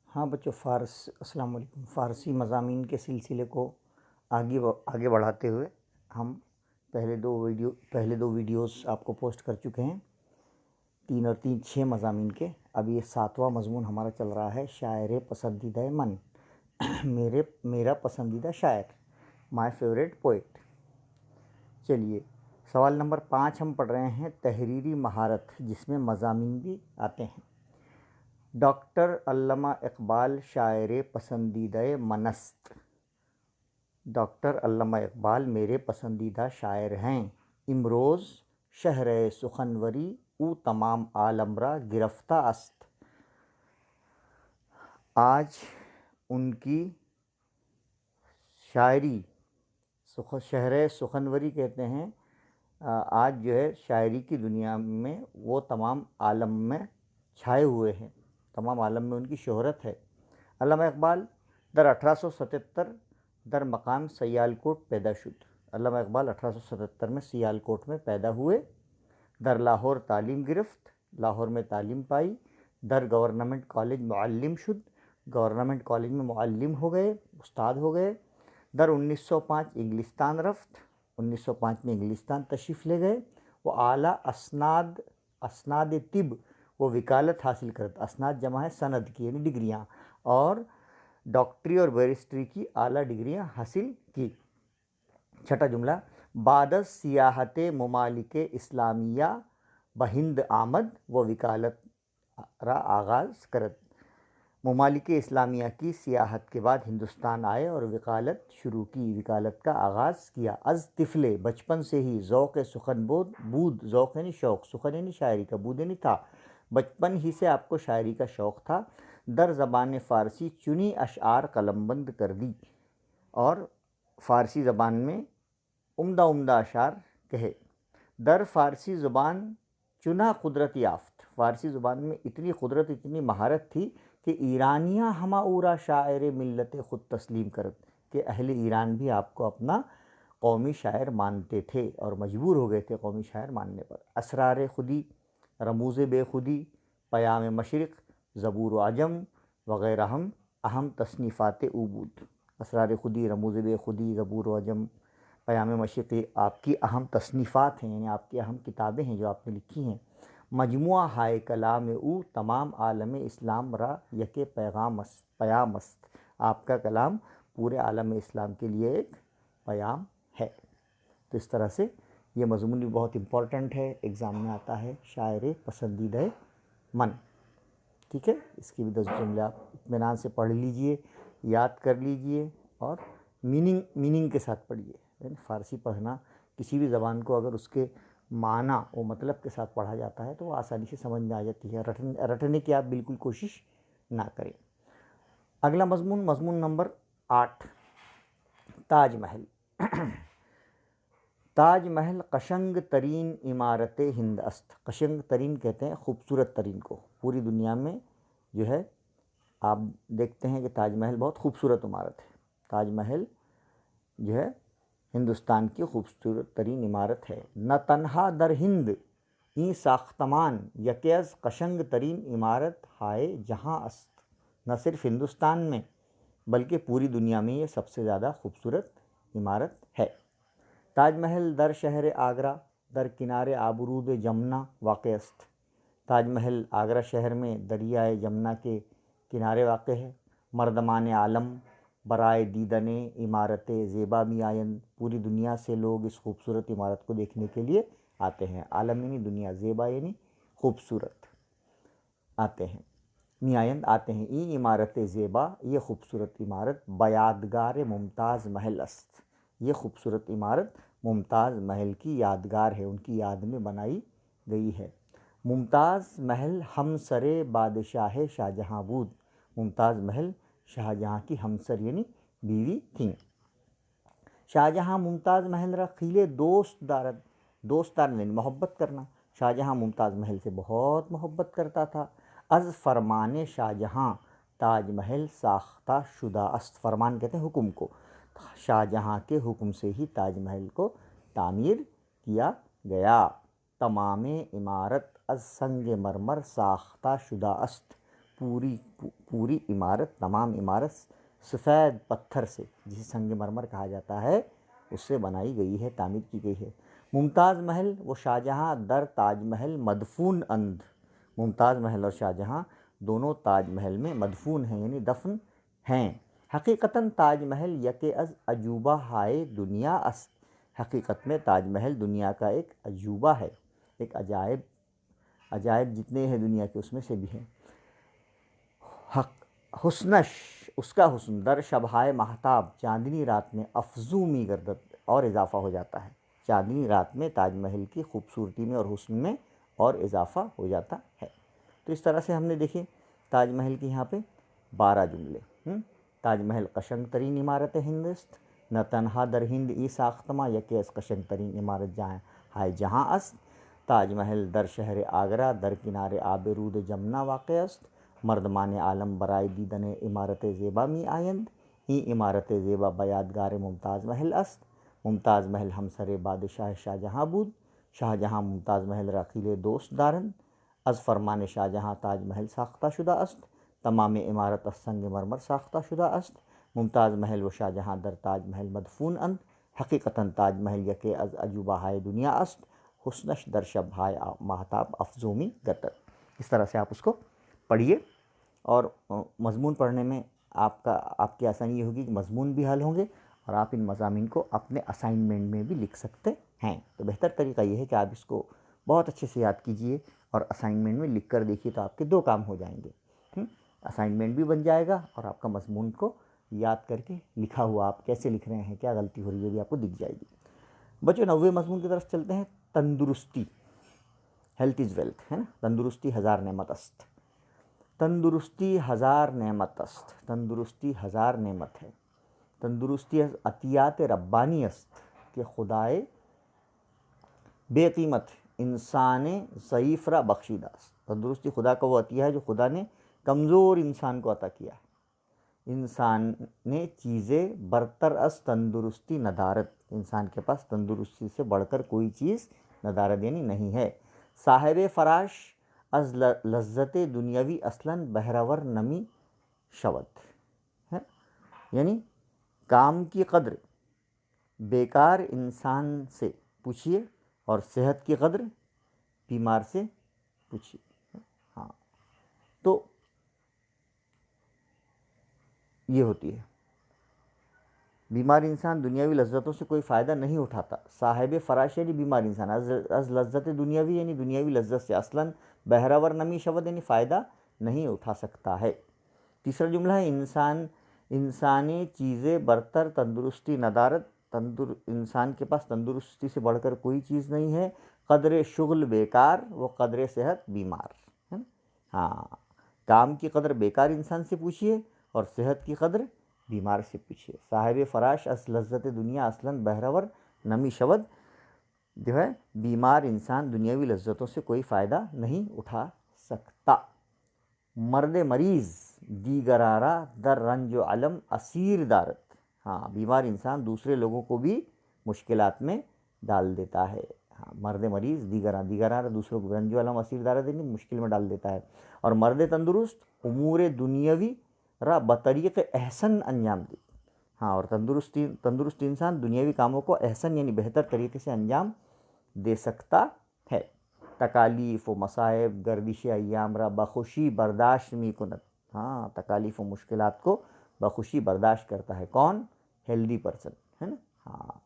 ہاں بچوں، السلام علیکم۔ فارسی مضامین کے سلسلے کو آگے بڑھاتے ہوئے ہم پہلے دو ویڈیوز آپ کو پوسٹ کر چکے ہیں، 3 اور 3 6 مضامین کے۔ اب یہ 7واں مضمون ہمارا چل رہا ہے، شاعر پسندیدہ من، میرا پسندیدہ شاعر، مائی فیوریٹ پوئٹ۔ چلیے، سوال نمبر 5 ہم پڑھ رہے ہیں، تحریری مہارت، جس میں مضامین بھی آتے ہیں۔ ڈاکٹر علامہ اقبال شاعر پسندیدہ من است۔ ڈاکٹر علامہ اقبال میرے پسندیدہ شاعر ہیں۔ امروز شہر سخنوری او تمام عالم را گرفتہ است۔ آج ان کی شاعری، شہر سخنوری کہتے ہیں، آج جو ہے شاعری کی دنیا میں وہ تمام عالم میں چھائے ہوئے ہیں، تمام عالم میں ان کی شہرت ہے۔ علامہ اقبال در 1877 در مقام سیالکوٹ پیدا شد۔ علامہ اقبال 1877 میں سیالکوٹ میں پیدا ہوئے۔ در لاہور تعلیم گرفت، لاہور میں تعلیم پائی۔ در گورنمنٹ کالج معلم شد، گورنمنٹ کالج میں معلم ہو گئے، استاد ہو گئے۔ در 1905 انگلستان رفت، 1905 میں انگلستان تشریف لے گئے۔ وہ اعلیٰ اسناد طب وہ وکالت حاصل کرتا، اسناد جمع ہے سند کی، یعنی ڈگریاں، اور ڈاکٹری اور بیرسٹری کی اعلیٰ ڈگریاں حاصل کی۔ چھٹا جملہ، بعد از سیاحت ممالک اسلامیہ بہند آمد و وکالت را آغاز کرد۔ ممالک اسلامیہ کی سیاحت کے بعد ہندوستان آئے اور وکالت شروع کی، وکالت کا آغاز کیا۔ از طفلے بچپن سے ہی ذوق سخن بود، ذوق یعنی شوق، سخن یعنی شاعری کا، بود یعنی تھا، بچپن ہی سے آپ کو شاعری کا شوق تھا۔ در زبان فارسی چنی اشعار قلم بند کر دی، اور فارسی زبان میں عمدہ اشعار کہے۔ در فارسی زبان چنا قدرت یافت، فارسی زبان میں اتنی قدرت، اتنی مہارت تھی کہ ایرانیاں ہما اورا شاعر ملت خود تسلیم کرد، کہ اہل ایران بھی آپ کو اپنا قومی شاعر مانتے تھے اور مجبور ہو گئے تھے قومی شاعر ماننے پر۔ اسرار خودی، رموز بے خودی، پیام مشرق، زبور و عجم وغیرہ اہم تصنیفات او بود۔ اسرار خودی، رموز بے خودی، زبور و عجم، پیام مشرق آپ کی اہم تصنیفات ہیں، یعنی آپ کی اہم کتابیں ہیں جو آپ نے لکھی ہیں۔ مجموعہ ہائے کلام او تمام عالم اسلام را یک پیام است، آپ کا کلام پورے عالم اسلام کے لیے ایک پیام ہے۔ تو اس طرح سے یہ مضمون بھی بہت امپورٹنٹ ہے، ایگزام میں آتا ہے، شاعر پسندیدہ من۔ ٹھیک ہے، اس کی بھی 10 جملے آپ اطمینان سے پڑھ لیجئے، یاد کر لیجئے، اور میننگ کے ساتھ پڑھیے۔ یعنی فارسی پڑھنا، کسی بھی زبان کو اگر اس کے معنی و مطلب کے ساتھ پڑھا جاتا ہے تو وہ آسانی سے سمجھ میں آ جاتی ہے، رٹنے کی آپ بالکل کوشش نہ کریں۔ اگلا مضمون نمبر 8، تاج محل۔ تاج محل قشنگ ترین عمارت ہند است۔ قشنگ ترین کہتے ہیں خوبصورت ترین کو، پوری دنیا میں جو ہے آپ دیکھتے ہیں کہ تاج محل بہت خوبصورت عمارت ہے۔ تاج محل جو ہے ہندوستان کی خوبصورت ترین عمارت ہے۔ نہ تنہا در ہند این ساختمان یکی از قشنگ ترین عمارت ہائے جہاں است۔ نہ صرف ہندوستان میں بلکہ پوری دنیا میں یہ سب سے زیادہ خوبصورت عمارت ہے۔ تاج محل در شہر آگرہ در کنارے آبرود جمنا واقع است۔ تاج محل آگرہ شہر میں دریائے جمنا کے کنارے واقع ہے۔ مردمان عالم برائے دیدن عمارت زیبا می آیند، پوری دنیا سے لوگ اس خوبصورت عمارت کو دیکھنے کے لیے آتے ہیں۔ عالم یعنی دنیا، زیبا یعنی خوبصورت، آتے ہیں، می آیند آتے ہیں۔ این عمارت زیبا، یہ خوبصورت عمارت، بیادگار ممتاز محل است، یہ خوبصورت عمارت ممتاز محل کی یادگار ہے، ان کی یاد میں بنائی گئی ہے۔ ممتاز محل ہمسر بادشاہ شاہجہاں بود، ممتاز محل شاہجہاں کی ہمسر یعنی بیوی تھیں۔ شاہجہاں ممتاز محل را خیلے دوست دارد یعنی محبت کرنا، شاہجہاں ممتاز محل سے بہت محبت کرتا تھا۔ از فرمان شاہجہاں تاج محل ساختہ شدہ است، فرمان کہتے ہیں حکم کو، شاہجہاں کے حکم سے ہی تاج محل کو تعمیر کیا گیا۔ تمام عمارت از سنگ مرمر ساختہ شدہ است، پوری پوری عمارت، تمام عمارت سفید پتھر سے، جسے سنگ مرمر کہا جاتا ہے، اس سے بنائی گئی ہے، تعمیر کی گئی ہے۔ ممتاز محل و شاہ جہاں در تاج محل مدفون اند، ممتاز محل اور شاہ جہاں دونوں تاج محل میں مدفون ہیں، یعنی دفن ہیں۔ حقیقتاً تاج محل یکے از عجوبہ ہائے دنیا است، حقیقت میں تاج محل دنیا کا ایک عجوبہ ہے، ایک عجائب جتنے ہیں دنیا کے اس میں سے بھی ہیں۔ حسنش، اس کا حسن، در شبہائے مہتاب، چاندنی رات میں افزوں می گردد، اور اضافہ ہو جاتا ہے، چاندنی رات میں تاج محل کی خوبصورتی میں اور حسن میں اور اضافہ ہو جاتا ہے۔ تو اس طرح سے ہم نے دیکھے تاج محل کے یہاں پہ 12 جملے۔ تاج محل قشنگ ترین عمارت ہند است، نہ تنہا در ہند ای ساختما یکے از قشنگ ترین عمارت جہاں ہائے جہاں است۔ تاج محل در شہر آگرہ در کنارے آب رود جمنا واقع است، مردمان عالم برائے دیدن عمارت زیبا می آیند، این عمارت زیبا بیادگار ممتاز محل است۔ ممتاز محل ہمسر بادشاہ شاہ جہاں بود، شاہ جہاں ممتاز محل را خیل دوست دارند، از فرمان شاہ جہاں تاج محل ساختہ شدہ است، تمام عمارت از سنگ مرمر ساختہ شدہ است۔ ممتاز محل و شاہ جہاں در تاج محل مدفون اند، حقیقتاً تاج محل یکے از عجوبہ ہائے دنیا است، حسنش در شب ہائے مہتاب افزومی گردد۔ اس طرح سے آپ اس کو پڑھیے، اور مضمون پڑھنے میں آپ کی آسانی یہ ہوگی کہ مضمون بھی حل ہوں گے، اور آپ ان مضامین کو اپنے اسائنمنٹ میں بھی لکھ سکتے ہیں۔ تو بہتر طریقہ یہ ہے کہ آپ اس کو بہت اچھے سے یاد کیجئے اور اسائنمنٹ میں لکھ کر دیکھیے، تو آپ کے 2 کام ہو جائیں گے، اسائنمنٹ بھی بن جائے گا اور آپ کا مضمون کو یاد کر کے لکھا ہوا آپ کیسے لکھ رہے ہیں، کیا غلطی ہو رہی ہے، بھی آپ کو دکھ جائے گی۔ بچوں 9ویں مضمون کی طرف چلتے ہیں۔ تندرستی، ہیلتھ از ویلتھ، ہے نا، تندرستی ہزار نعمت است، تندرستی ہزار نعمت است، تندرستی ہزار نعمت ہے۔ تندرستی از عطیات ربانی است، کہ خدائے بے قیمت انسان ضعیف را بخشیدہ است۔ تندرستی خدا کا وہ عطیہ ہے جو خدا نے کمزور انسان کو عطا کیا ہے۔ انسان نے چیزیں برتر از تندرستی ندارت، انسان کے پاس تندرستی سے بڑھ کر کوئی چیز ندارت یعنی نہیں ہے۔ صاحب فراش از لذت دنیاوی اصلاً بہرور نمی شود، ہے، یعنی کام کی قدر بیکار انسان سے پوچھیے، اور صحت کی قدر بیمار سے پوچھیے۔ ہاں، تو یہ ہوتی ہے، بیمار انسان دنیاوی لذتوں سے کوئی فائدہ نہیں اٹھاتا۔ صاحب فراش یعنی بیمار انسان، از لذت دنیاوی یعنی دنیاوی لذت سے اصلاً بہرور نمی شود یعنی فائدہ نہیں اٹھا سکتا ہے۔ تیسرا جملہ ہے انسانی چیزیں برتر تندرستی ندارت، انسان کے پاس تندرستی سے بڑھ کر کوئی چیز نہیں ہے۔ قدر شغل بیکار و قدر صحت بیمار، ہے نا، ہاں، کام کی قدر بیکار انسان سے پوچھیے اور صحت کی قدر بیمار سے پوچھیے۔ صاحب فراش از لذت دنیا اصلاً بہرور نمی شود، جو ہے بیمار انسان دنیاوی لذتوں سے کوئی فائدہ نہیں اٹھا سکتا۔ مرد مریض دیگرارا در رنج و علم اسیر دارت، ہاں، بیمار انسان دوسرے لوگوں کو بھی مشکلات میں ڈال دیتا ہے۔ ہاں، مرد مریض دیگرارا دوسروں کو رنج و علم اسیر دارت یعنی مشکل میں ڈال دیتا ہے۔ اور مرد تندرست امور دنیاوی را بطریق احسن انجام دی، ہاں، اور تندرست انسان دنیاوی کاموں کو احسن یعنی بہتر طریقے سے انجام دے سکتا ہے۔ تکالیف و مصائب گردش ایام را بخوشی برداشت می کند، ہاں، تکالیف و مشکلات کو بخوشی برداشت کرتا ہے۔ کون؟ ہیلدی پرسن، ہے نا، ہاں۔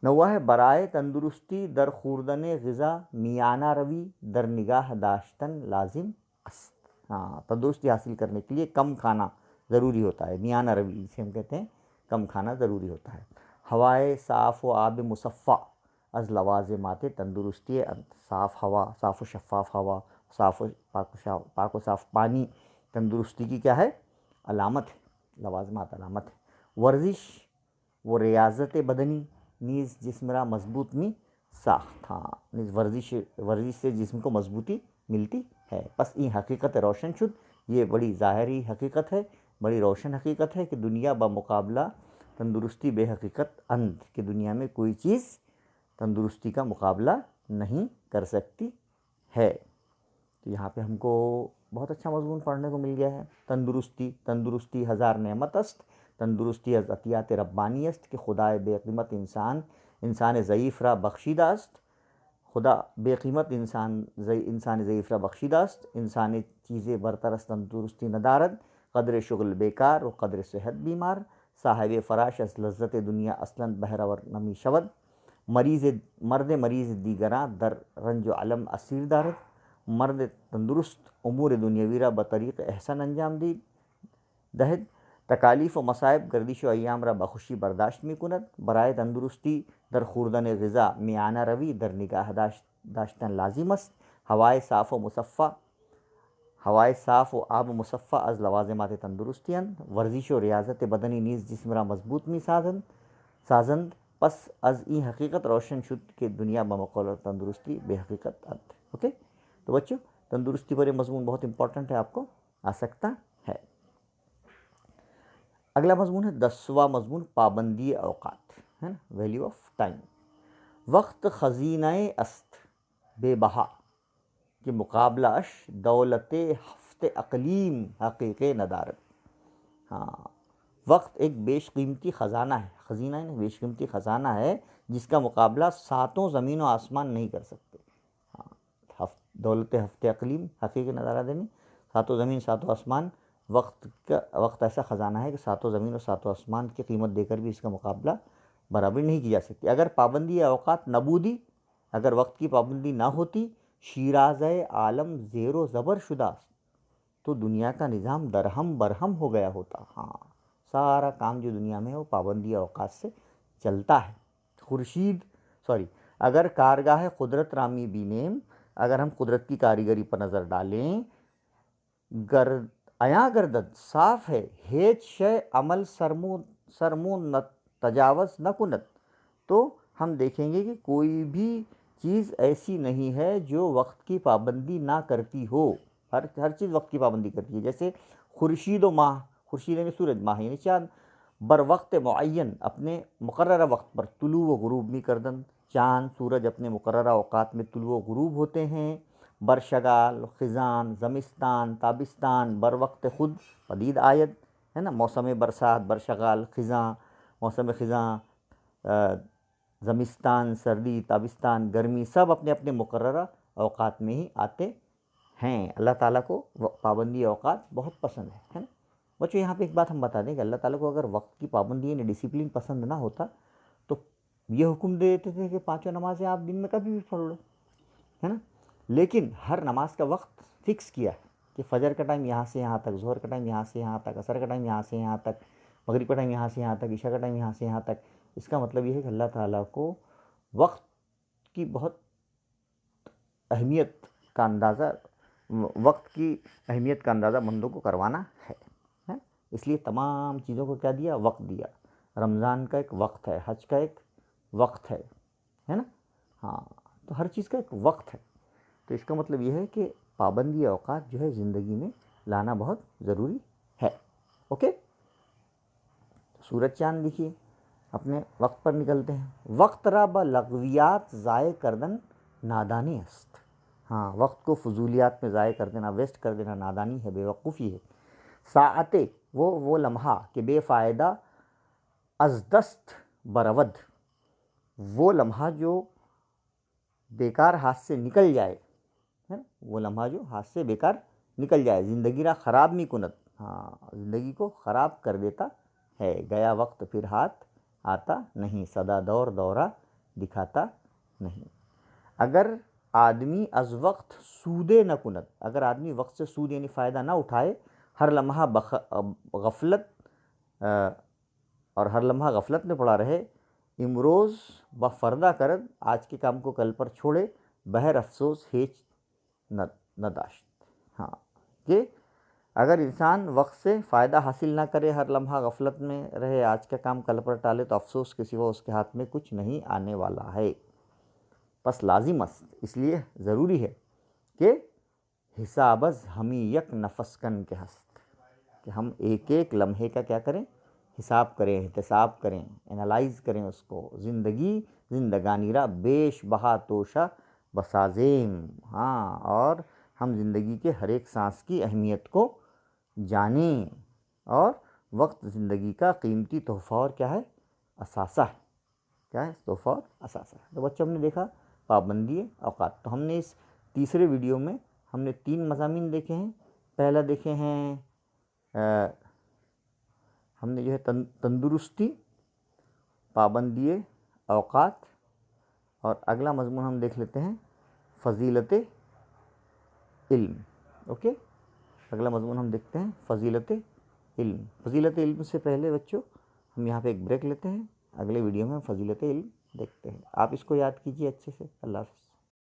9واں ہے برائے تندرستی در خوردن غذا میانہ روی در نگاہ داشتن لازم است، ہاں، تندرستی حاصل کرنے کے لیے کم کھانا ضروری ہوتا ہے، میانہ روی جسے ہم کہتے ہیں، کم کھانا ضروری ہوتا ہے۔ ہوائے صاف و آب مصفہ از لوازمات تندرستی انت، صاف ہوا، صاف و شفاف ہوا، صاف و پاک و صاف پانی تندرستی کی کیا ہے؟ علامت ہے، لوازمات علامت ہے۔ ورزش و ریاضت بدنی نیز جسم را مضبوط می ساخت، ہاں، نیز ورزش سے جسم کو مضبوطی ملتی ہے۔ بس یہ حقیقت روشن شد، یہ بڑی ظاہری حقیقت ہے، بڑی روشن حقیقت ہے کہ دنیا بمقابلہ تندرستی بے حقیقت اند، کہ دنیا میں کوئی چیز تندرستی کا مقابلہ نہیں کر سکتی ہے۔ تو یہاں پہ ہم کو بہت اچھا مضمون پڑھنے کو مل گیا ہے. تندرستی ہزار نعمت است، تندرستی از عطیات ربانی است کہ خدائے بے قیمت انسان ضعیف را بخشیدہ است. خدا بے قیمت انسان ضعیف را بخشیدہ است. انسان چیزیں برتر است تندرستی ندارد. قدر شغل بیکار و قدر صحت بیمار. صاحب فراش از لذت دنیا اصلاً بہرور نمی شود. مرد مریض دیگراں در رنج و علم اسیر دارد. مرد تندرست امور دنیاوی را بطریق احسن انجام دهد. تکالیف و مصائب گردش و ایام را بخوشی برداشت می کند. برای تندرستی در خوردن غذا میانه روی در نگاه داشتن لازم است. ہوائے صاف و آب مصفہ از لوازمات تندرستی اند. ورزش و ریاضت بدنی نیز جسم را مضبوط می سازند. پس از این حقیقت روشن شد کہ دنیا بمقابل تندرستی بے حقیقت اند. اوکے، تو بچوں تندرستی پر یہ مضمون بہت امپورٹنٹ ہے، آپ کو آ سکتا ہے. اگلا مضمون ہے 10واں مضمون پابندی اوقات، ہے نا، ویلیو آف ٹائم. وقت خزینہ است بے بہا کہ مقابلہ اش دولت ہفت اقلیم حقیق ندارد. ہاں، وقت ایک بیش قیمتی خزانہ ہے. خزینہ ہے نا، بیش قیمتی خزانہ ہے جس کا مقابلہ ساتوں زمین و آسمان نہیں کر سکتے. ہاں، دولت ہفت اقلیم حقیق ندارد یعنی ساتوں زمین ساتوں آسمان. وقت ایسا خزانہ ہے کہ ساتوں زمین اور ساتوں آسمان کی قیمت دے کر بھی اس کا مقابلہ برابر نہیں کی جا سکتی. اگر پابندی اوقات نبودی، اگر وقت کی پابندی نہ ہوتی، شیراز عالم زیر و زبر شدہ تو دنیا کا نظام درہم برہم ہو گیا ہوتا. ہاں، سارا کام جو دنیا میں ہے وہ پابندی اوقات سے چلتا ہے. اگر کارگاہ قدرت رامی بینیم، اگر ہم قدرت کی کاریگری پر نظر ڈالیں، گردد صاف ہے ہیچ شے عمل سرمون تجاوز نہ کنت، تو ہم دیکھیں گے کہ کوئی بھی چیز ایسی نہیں ہے جو وقت کی پابندی نہ کرتی ہو. ہر چیز وقت کی پابندی کرتی ہے. جیسے خورشید و ماہ، خورشید یعنی سورج، ماہ یعنی چاند، بر وقت معین اپنے مقررہ وقت پر طلوع و غروب نہیں کردن. چاند سورج اپنے مقررہ اوقات میں طلوع و غروب ہوتے ہیں. برشگال، خزان، زمستان، تابستان بر وقت خود پدید آید، ہے نا. موسم برسات، برشگال، خزاں، موسم خزاں، زمستان، سردی، تابستان، گرمی، سب اپنے اپنے مقررہ اوقات میں ہی آتے ہیں. اللہ تعالیٰ کو پابندی اوقات بہت پسند ہے نا. بچوں یہاں پہ ایک بات ہم بتا دیں کہ اللہ تعالیٰ کو اگر وقت کی پابندی یعنی ڈسپلن پسند نہ ہوتا تو یہ حکم دے دیتے تھے کہ 5 نمازیں آپ دن میں کبھی بھی پڑھ لو، ہے نا. لیکن ہر نماز کا وقت فکس کیا ہے کہ فجر کا ٹائم یہاں سے یہاں تک، ظہر کا ٹائم یہاں سے یہاں تک، عصر کا ٹائم یہاں سے یہاں تک، مغرب کا ٹائم یہاں سے یہاں تک، عشاء کا ٹائم یہاں سے یہاں تک. اس کا مطلب یہ ہے کہ اللہ تعالیٰ کو وقت کی بہت اہمیت کا اندازہ، وقت کی اہمیت کا اندازہ بندوں کو کروانا ہے. اس لیے تمام چیزوں کو کیا دیا؟ وقت دیا. رمضان کا ایک وقت ہے، حج کا ایک وقت ہے نا. ہاں، تو ہر چیز کا ایک وقت ہے. تو اس کا مطلب یہ ہے کہ پابندی اوقات جو ہے زندگی میں لانا بہت ضروری ہے. اوکے، سورج چاند دیکھیے اپنے وقت پر نکلتے ہیں. وقت را با لغویات ضائع کردن نادانی است. ہاں، وقت کو فضولیات میں ضائع کر دینا، ویسٹ کر دینا نادانی ہے، بے وقوفی ہے. ساعتیں وہ لمحہ کہ بے فائدہ از دست برود، وہ لمحہ جو بیکار ہاتھ سے نکل جائے، ہے نا، وہ لمحہ جو ہاتھ سے بیکار نکل جائے. زندگی را خراب نہیں کنت، ہاں، زندگی کو خراب کر دیتا ہے. گیا وقت پھر ہاتھ آتا نہیں، سدا دورہ دکھاتا نہیں. اگر آدمی از وقت سودے نہ کنت، اگر آدمی وقت سے سود یعنی فائدہ نہ اٹھائے، ہر لمحہ غفلت میں پڑا رہے، امروز بفردہ کرد، آج کے کام کو کل پر چھوڑے، بہر افسوس ہیچ نہ داشت. ہاں، کہ اگر انسان وقت سے فائدہ حاصل نہ کرے، ہر لمحہ غفلت میں رہے، آج کا کام کل پر ٹالے، تو افسوس کے سوا اس کے ہاتھ میں کچھ نہیں آنے والا ہے. پس لازم است، اس لیے ضروری ہے کہ حساب از ہمی یک نفس کن کے ہست، کہ ہم ایک ایک لمحے کا کیا کریں؟ حساب کریں، احتساب کریں، انالائز کریں اس کو. زندگانی را بیش بہا توشہ بسازیم. ہاں، اور ہم زندگی کے ہر ایک سانس کی اہمیت کو جانیں، اور وقت زندگی کا قیمتی تحفہ اور کیا ہے، اثاثہ ہے، کیا ہے، تحفہ اور اثاثہ ہے۔ تو بچوں ہم نے دیکھا پابندی اوقات۔ تو ہم نے اس تیسرے ویڈیو میں ہم نے 3 مضامین دیکھے ہیں۔ پہلا دیکھے ہیں ہم نے جو ہے تندرستی، پابندی اوقات، اور اگلا مضمون ہم دیکھ لیتے ہیں فضیلت علم۔ اوکے، اگلا مضمون ہم دیکھتے ہیں فضیلت علم۔ فضیلت علم سے پہلے بچوں ہم یہاں پہ ایک بریک لیتے ہیں، اگلے ویڈیو میں ہم فضیلت علم دیکھتے ہیں۔ آپ اس کو یاد کیجیے اچھے سے۔ اللہ حافظ۔